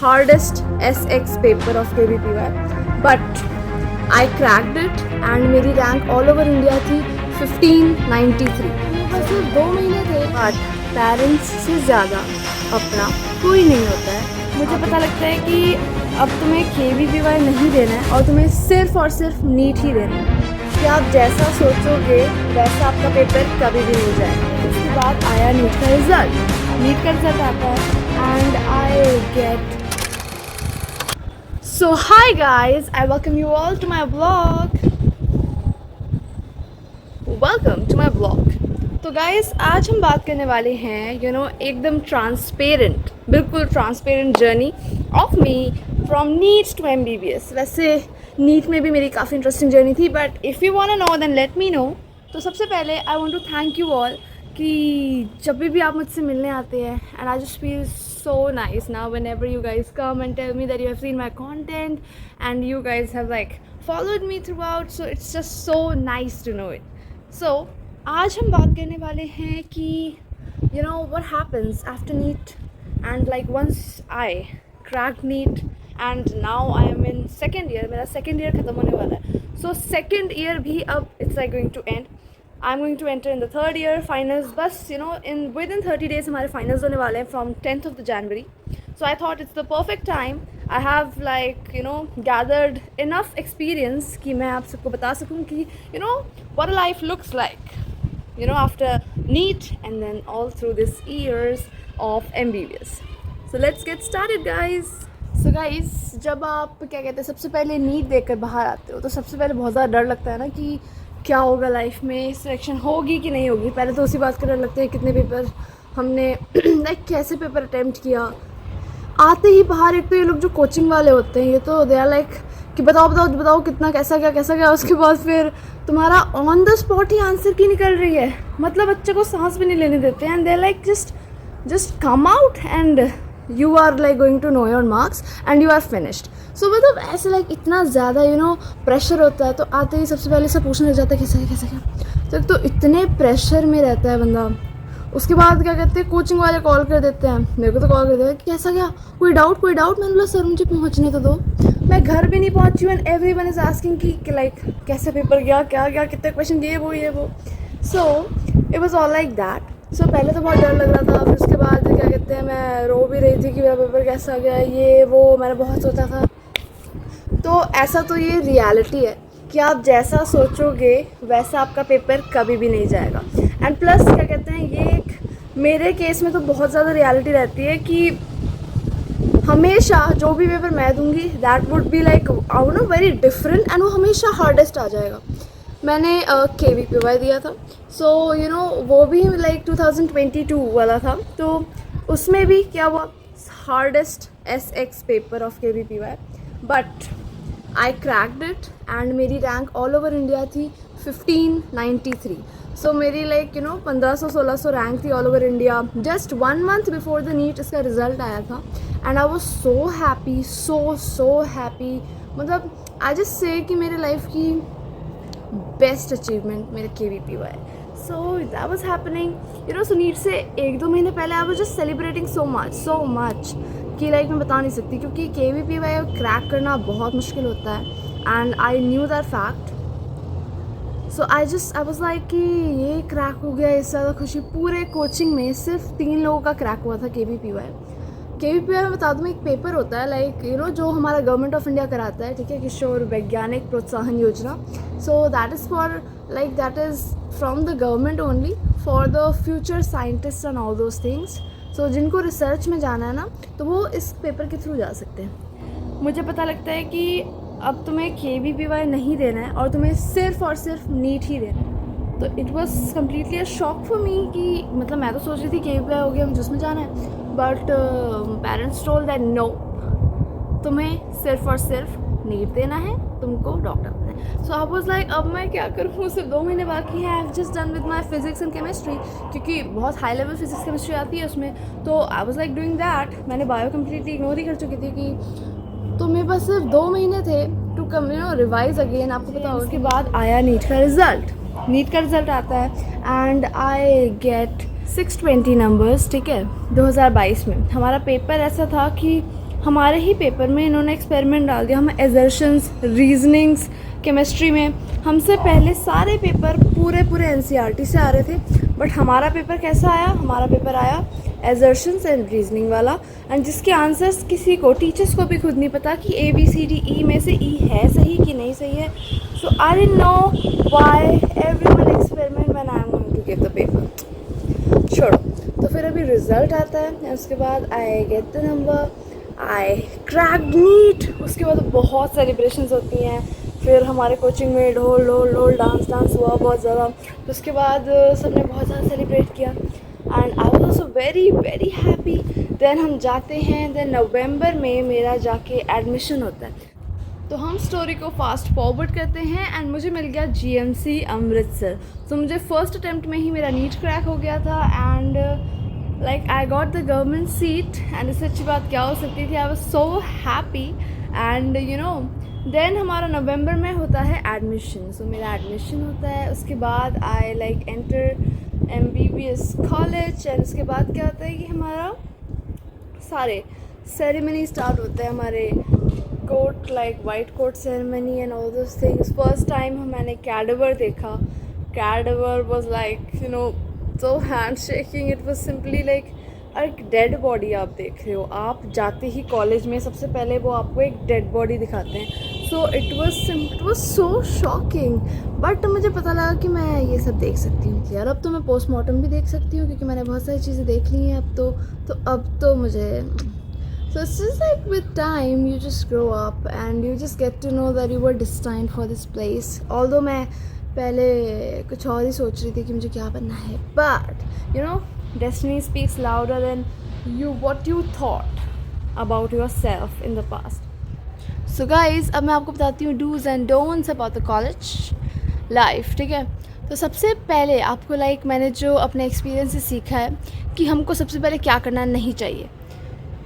hardest SX paper of KVPY, but I cracked it and मेरी rank all over India थी 1593। बस सिर्फ 2 महीने थे, बट पेरेंट्स से ज़्यादा अपना कोई नहीं होता है। मुझे पता लगता है कि अब तुम्हें KVPY नहीं देना है और तुम्हें सिर्फ और सिर्फ नीट ही देना है कि आप जैसा सोचोगे वैसा आपका पेपर कभी भी नहीं जाएगा। उसके बाद आया नीट का रिज़ल्ट। नीट का रिज़ल्ट आता है and I get So hi guys, I welcome you all to my vlog. Welcome to my vlog. तो guys आज हम बात करने वाले हैं एकदम ट्रांसपेरेंट, बिल्कुल transparent journey of me from NEET to MBBS। वैसे नीट में भी मेरी काफ़ी इंटरेस्टिंग जर्नी थी, but if you want to know then let me know. तो सबसे पहले I want to thank you all कि जब भी आप मुझसे मिलने आते हैं, and I just feel so nice now whenever you guys come and tell me that you have seen my content and you guys have like followed me throughout, so it's just so nice to know it. So आज हम बात करने वाले हैं कि what happens after NEET, and like once I cracked NEET and now I am in second year, मेरा second year ख़त्म होने वाला है। So second year भी अब it's like going to end. I'm going to enter in the third year finals. बस in within 30 days हमारे finals होने वाले हैं from 10th of the January. So I thought it's the perfect time. I have like gathered enough experience कि मैं आप सबको बता सकूँ कि what a life looks like after NEET and then all through this years of MBBS. So let's get started guys. So guys, जब आप क्या कहते हैं सबसे पहले नीट देकर बाहर आते हो तो सबसे पहले बहुत ज़्यादा डर लगता है ना कि क्या होगा लाइफ में, सिलेक्शन होगी कि नहीं होगी। पहले तो उसी बात का डर लगता है कितने पेपर हमने लाइक कैसे पेपर अटैम्प्ट किया। आते ही बाहर एक तो ये लोग जो कोचिंग वाले होते हैं ये तो दे आर लाइक कि बताओ कितना कैसा गया। उसके बाद फिर तुम्हारा on the spot he answer की निकल रही है, मतलब बच्चे को सांस भी नहीं लेने देते हैं। And they like just come out and you are like going to know your marks and you are finished. So मतलब ऐसे लाइक इतना ज़्यादा प्रेशर होता है। तो आते ही सबसे पहले से पूछने लग जाता है कैसा क्या। तो एक तो इतने प्रेशर में रहता है बंदा। उसके बाद क्या कहते हैं कोचिंग वाले कॉल कर देते हैं, मेरे को तो कॉल कर देते हैं कि कैसा क्या, कोई डाउट। मैंने बोला सर मुझे पहुंचने तो दो, मैं घर भी नहीं पहुंची हूँ एंड एवरीवन इज़ आस्किंग कि लाइक कैसे पेपर गया, क्या कितने क्वेश्चन ये वो। So it was all like that. So पहले तो बहुत डर लग रहा था, फिर उसके बाद क्या कहते हैं मैं रो भी रही थी कि मेरा पेपर कैसा गया, ये वो मैंने बहुत सोचा था। तो ऐसा तो ये रियलिटी है कि आप जैसा सोचोगे वैसा आपका पेपर कभी भी नहीं जाएगा। एंड प्लस क्या कहते हैं ये एक मेरे केस में तो बहुत ज़्यादा रियलिटी रहती है कि हमेशा जो भी पेपर मैं दूंगी that would be like very different and वो हमेशा हार्डेस्ट आ जाएगा। मैंने KVPY दिया था, सो वो भी लाइक 2022 वाला था। तो उसमें भी क्या हुआ, hardest SX paper of KVPY, but I cracked it and मेरी रैंक ऑल ओवर इंडिया थी 1593। सो मेरी लाइक 1500-1600 रैंक थी all over India. Just 1 month before the NEET इसका रिज़ल्ट आया था and I was so happy, so happy. मतलब I just say कि मेरे लाइफ की बेस्ट अचीवमेंट मेरे KVPY। So that was happening so NEET से 1-2 महीने पहले I was just celebrating so much कि लाइक मैं बता नहीं सकती, क्योंकि KVPY क्रैक करना बहुत मुश्किल होता है and I knew that fact. So I was like कि ये क्रैक हो गया, इससे ज़्यादा खुशी पूरे कोचिंग में सिर्फ 3 लोगों का क्रैक हुआ था KVPY में। बता दूँ एक पेपर होता है लाइक जो हमारा गवर्नमेंट ऑफ इंडिया कराता है, ठीक है, किशोर वैज्ञानिक प्रोत्साहन योजना। So that is for like that is from the government only for the future scientist and all those things. So जिनको रिसर्च में जाना है ना तो वो इस पेपर के थ्रू जा सकते हैं। मुझे पता लगता है कि अब तुम्हें KVPY नहीं देना है और तुम्हें सिर्फ और सिर्फ नीट ही देना है। तो it was completely a shock for me कि मतलब मैं तो सोच रही थी KVPY हो गया मुझे उसमें जाना है, but parents told that no, तुम्हें सिर्फ और सिर्फ नीट देना है, तुमको डॉक्टर बनना है। सो आई वाज लाइक अब मैं क्या करूँ, सिर्फ 2 महीने बाकी है। I have just done with my physics and chemistry, क्योंकि बहुत हाई लेवल फिजिक्स केमिस्ट्री आती है उसमें। तो I was like doing that. मैंने बायो कम्प्लीटली इग्नोर ही कर चुकी थी कि तो मेरे पास सिर्फ 2 महीने थे टू कम रिवाइज अगेन। आपको पता होगा। उसके बाद आया नीट का रिज़ल्ट आता है एंड आई गेट 620 नंबर्स, ठीक है। 2022 में हमारा पेपर ऐसा था कि हमारे ही पेपर में इन्होंने एक्सपेरिमेंट डाल दिया। हम एजर्शंस, रीजनिंग्स, केमिस्ट्री में हमसे पहले सारे पेपर पूरे एनसीईआरटी से आ रहे थे, बट हमारा पेपर कैसा आया? हमारा पेपर आया एजर्शंस एंड रीजनिंग वाला, एंड जिसके आंसर्स किसी को, टीचर्स को भी खुद नहीं पता कि ABCD में से E है सही कि नहीं सही है। So I didn't know why everyone experiment when I am going to give the paper. छोड़ो, तो फिर अभी रिजल्ट आता है, उसके बाद I get the number, I cracked NEET. उसके बाद बहुत सेलिब्रेशंस होती हैं, फिर हमारे कोचिंग में ढोल डांस हुआ बहुत ज़्यादा। तो उसके बाद सबने बहुत ज़्यादा सेलिब्रेट किया and I was also very happy. Then हम जाते हैं, देन नवंबर में मेरा जाके एडमिशन होता है। तो हम स्टोरी को फास्ट फॉरवर्ड करते हैं एंड मुझे मिल गया GMC अमृतसर। तो मुझे फर्स्ट अटैम्प्ट में ही मेरा नीट क्रैक हो गया था and like I got the government seat, and इससे अच्छी बात क्या हो सकती थी। I was so happy and you know then हमारा नवंबर में होता है एडमिशन। सो मेरा एडमिशन होता है, उसके बाद I like enter MBBS college, and उसके बाद क्या होता है कि हमारा सारे सेरेमनी स्टार्ट होते हैं, हमारे coat like white coat ceremony and all those things. First time मैंने कैडेवर देखा। Cadaver was like you know so hand shaking, it was simply like एक डेड बॉडी आप देख रहे हो। आप जाते ही कॉलेज में सबसे पहले वो आपको एक डेड बॉडी दिखाते हैं। So it was so shocking, but मुझे पता लगा कि मैं ये सब देख सकती हूँ यार। अब तो मैं पोस्टमार्टम भी देख सकती हूँ क्योंकि मैंने बहुत सारी चीज़ें देख ली हैं अब तो मुझे So it's just like with time you just grow up and you just get to know that you were destined for this place. Although मैं पहले कुछ और ही सोच रही थी कि मुझे क्या बनना है, but you know destiny speaks louder than what you thought about yourself in the past. So guys, अब मैं आपको बताती हूँ do's and don'ts about the college life, ठीक है। तो सबसे पहले आपको मैंने जो अपने एक्सपीरियंस से सीखा है कि हमको सबसे पहले क्या करना नहीं चाहिए।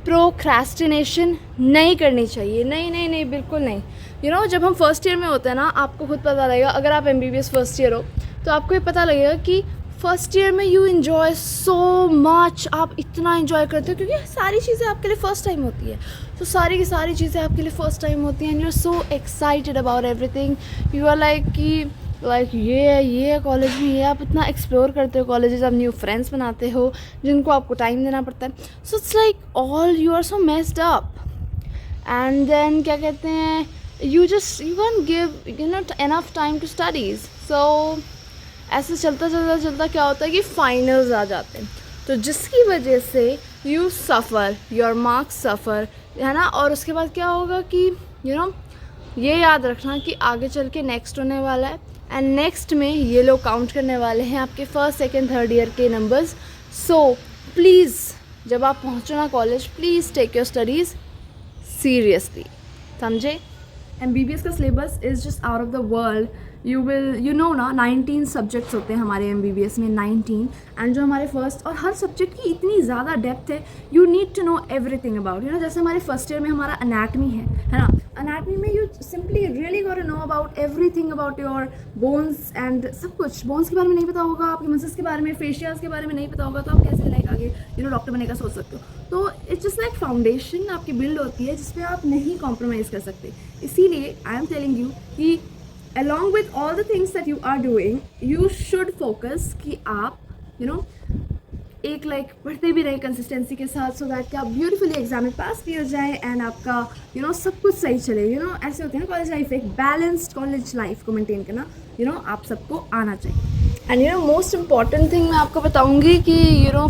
प्रोक्रेस्टिनेशन नहीं करनी चाहिए, नहीं बिल्कुल नहीं। यू नो जब हम फर्स्ट ईयर में होते हैं ना, आपको खुद पता लगेगा, अगर आप MBBS फर्स्ट ईयर हो तो आपको ये पता लगेगा कि फर्स्ट ईयर में यू इन्जॉय सो मच, आप इतना इन्जॉय करते हो क्योंकि सारी चीज़ें आपके लिए फ़र्स्ट टाइम होती है। तो सारी की सारी चीज़ें आपके लिए फ़र्स्ट टाइम होती हैं and you are so excited about everything. You are like ये कॉलेज में ये आप इतना एक्सप्लोर करते हो कॉलेजेस, आप न्यू फ्रेंड्स बनाते हो जिनको आपको टाइम देना पड़ता है। So it's like all you are so messed up and then क्या कहते हैं, you can give not enough time to studies. So ऐसे चलता क्या होता है कि फाइनल्स आ जाते हैं, तो जिसकी वजह से यू सफ़र, योर मार्क्स सफ़र, है ना। और उसके बाद क्या होगा कि यू नो ये याद रखना कि आगे चल के नेक्स्ट होने वाला है एंड नेक्स्ट में ये लोग काउंट करने वाले हैं आपके फर्स्ट सेकंड थर्ड ईयर के नंबर्स। सो प्लीज़ जब आप पहुँचो ना college, please take your studies seriously, समझे। MBBS का syllabus is just out of the world. You know ना 19 सब्जेक्ट्स होते हैं हमारे MBBS में, 19, एंड जो हमारे फर्स्ट, और हर सब्जेक्ट की इतनी ज़्यादा डेप्थ है, you need to know everything about, you know. जैसे हमारे फर्स्ट ईयर में हमारा अनाटमी है ना। अनाटमी में you simply really got to know about everything about your bones and सब कुछ। बोन्स के बारे में नहीं पता होगा, आपके मसल्स के बारे में, फेशियाज के बारे में नहीं पता होगा, तो आप कैसे आगे डॉक्टर बनने का सोच सकते हो। तो इट्स जस्ट लाइक फाउंडेशन आपकी बिल्ड होती है जिसपे आप नहीं कॉम्प्रोमाइज़ कर सकते। इसीलिए आई एम टेलिंग यू कि along with all the things that you are doing, you should focus कि आप एक पढ़ते भी रहें कंसिस्टेंसी के साथ, सो दैट कि आप ब्यूटीफुली एग्जाम में पास भी हो जाए एंड आपका सब कुछ सही चले। ऐसे होते हैं ना कॉलेज लाइफ, एक बैलेंस्ड कॉलेज लाइफ को मेंटेन करना आप सबको आना चाहिए। एंड मोस्ट इम्पॉर्टेंट थिंग मैं आपको बताऊंगी कि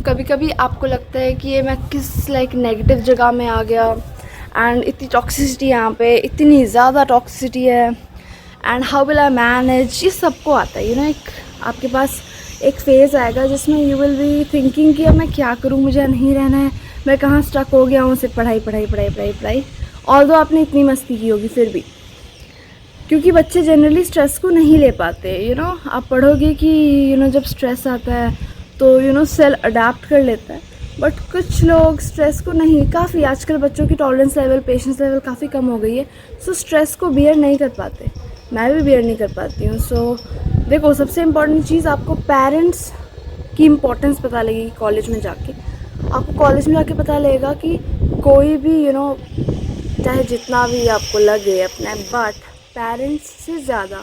कभी कभी आपको लगता है कि ये मैं किस नेगेटिव जगह में आ गया एंड इतनी टॉक्सिसिटी, यहाँ पे इतनी ज़्यादा टॉक्सिसिटी है and how will I manage. ये सबको आता है। एक आपके पास एक फेज़ आएगा जिसमें यू विल बी थिंकिंग कि अब मैं क्या करूँ, मुझे नहीं रहना है, मैं कहाँ स्टक हो गया हूँ, सिर्फ पढ़ाई। ऑल्दो आपने इतनी मस्ती की होगी फिर भी, क्योंकि बच्चे जनरली स्ट्रेस को नहीं ले पाते। आप पढ़ोगे कि जब स्ट्रेस आता है तो सेल अडेप्ट कर लेता है, बट कुछ लोग स्ट्रेस को नहीं, काफ़ी आजकल बच्चों की टॉलरेंस लेवल, पेशेंस लेवल काफ़ी कम हो गई है। सो स्ट्रेस को बियर नहीं कर पाते, मैं भी बियर नहीं कर पाती हूँ। सो देखो, सबसे इम्पॉर्टेंट चीज़, आपको पेरेंट्स की इम्पोर्टेंस पता लगेगी कॉलेज में जाके। आपको कॉलेज में जाके पता लगेगा कि कोई भी चाहे जितना भी आपको लगे अपना, बट पेरेंट्स से ज़्यादा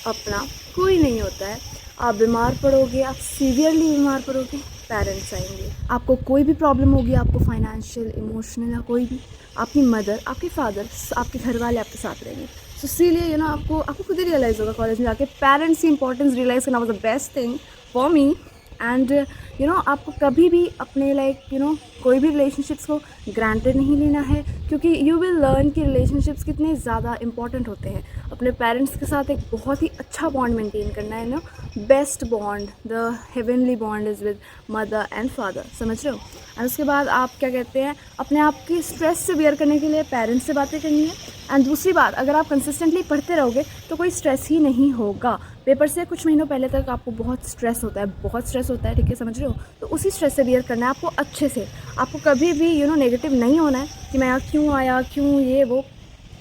अपना कोई नहीं होता है। आप बीमार पड़ोगे, आप सीवियरली बीमार पड़ोगे, पेरेंट्स आएंगे। आपको कोई भी प्रॉब्लम होगी, आपको फाइनेंशियल, इमोशनल या कोई भी, आपकी मदर, आपके फादर, आपके घर वाले आपके साथ रहेंगे। सो इसीलिए आपको खुद ही रियलाइज़ होगा कॉलेज में जाके, पेरेंट्स की इंपॉर्टेंस रियलाइज़ करना was the best thing for me. And आपको कभी भी अपने कोई भी रिलेशनशिप्स को ग्रांटेड नहीं लेना है, क्योंकि यू विल लर्न कि रिलेशनशिप्स कितने ज़्यादा इंपॉर्टेंट होते हैं। अपने पेरेंट्स के साथ एक बहुत ही अच्छा बॉन्ड मेंटेन करना है best bond, the heavenly bond is with mother and father, समझ रहे हो। एंड उसके बाद आप क्या कहते हैं, अपने आप की स्ट्रेस से बियर करने के लिए पेरेंट्स से बातें करनी है। एंड दूसरी बात, अगर आप कंसिस्टेंटली पढ़ते रहोगे तो कोई स्ट्रेस ही नहीं होगा। पेपर से कुछ महीनों पहले तक आपको बहुत स्ट्रेस होता है, ठीक है, समझ रहे हो। तो उसी स्ट्रेस से बियर करना है आपको अच्छे से। आपको कभी भी नेगेटिव नहीं होना है कि मैं यहाँ क्यों आया, क्यों ये वो,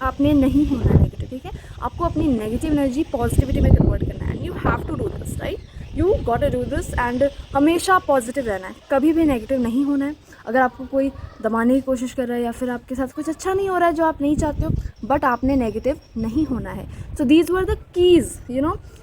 आपने नहीं होना है नेगेटिव, ठीक है। आपको अपनी नेगेटिव एनर्जी पॉजिटिविटी में कन्वर्ट करना है। And you have to do this, right, you got to do this. And हमेशा पॉजिटिव रहना है, कभी भी नेगेटिव नहीं होना है। अगर आपको कोई दबाने की कोशिश कर रहा है या फिर आपके साथ कुछ अच्छा नहीं हो रहा है जो आप नहीं चाहते हो, बट आपने नेगेटिव नहीं होना है। So these were the keys,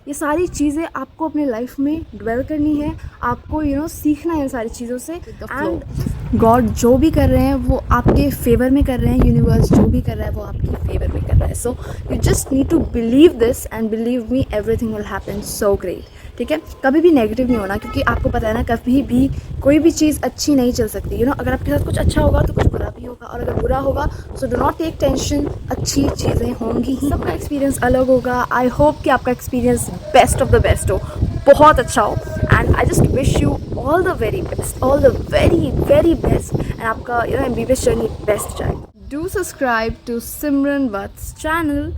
ये सारी चीज़ें आपको अपने लाइफ में ड्वेल करनी है। आपको सीखना है इन सारी चीज़ों से। एंड गॉड जो भी कर रहे हैं वो आपके फेवर में कर रहे हैं, यूनिवर्स जो भी कर रहा है वो आपके फेवर में कर रहा है। So you just need to believe this and believe me, everything will happen so great, ठीक है। कभी भी नेगेटिव नहीं होना, क्योंकि आपको पता है ना, कभी भी कोई भी चीज़ अच्छी नहीं चल सकती। अगर आपके साथ कुछ अच्छा होगा तो कुछ बुरा भी होगा, और अगर बुरा होगा so do not take tension, अच्छी चीज़ें होंगी ही। सबका एक्सपीरियंस अलग होगा। आई होप कि आपका experience best of the best हो, बहुत अच्छा हो। And I just wish you all the very best, all the very very best. And आपका MBBS जर्नी बेस्ट जाए। Do subscribe to Simran Vats channel.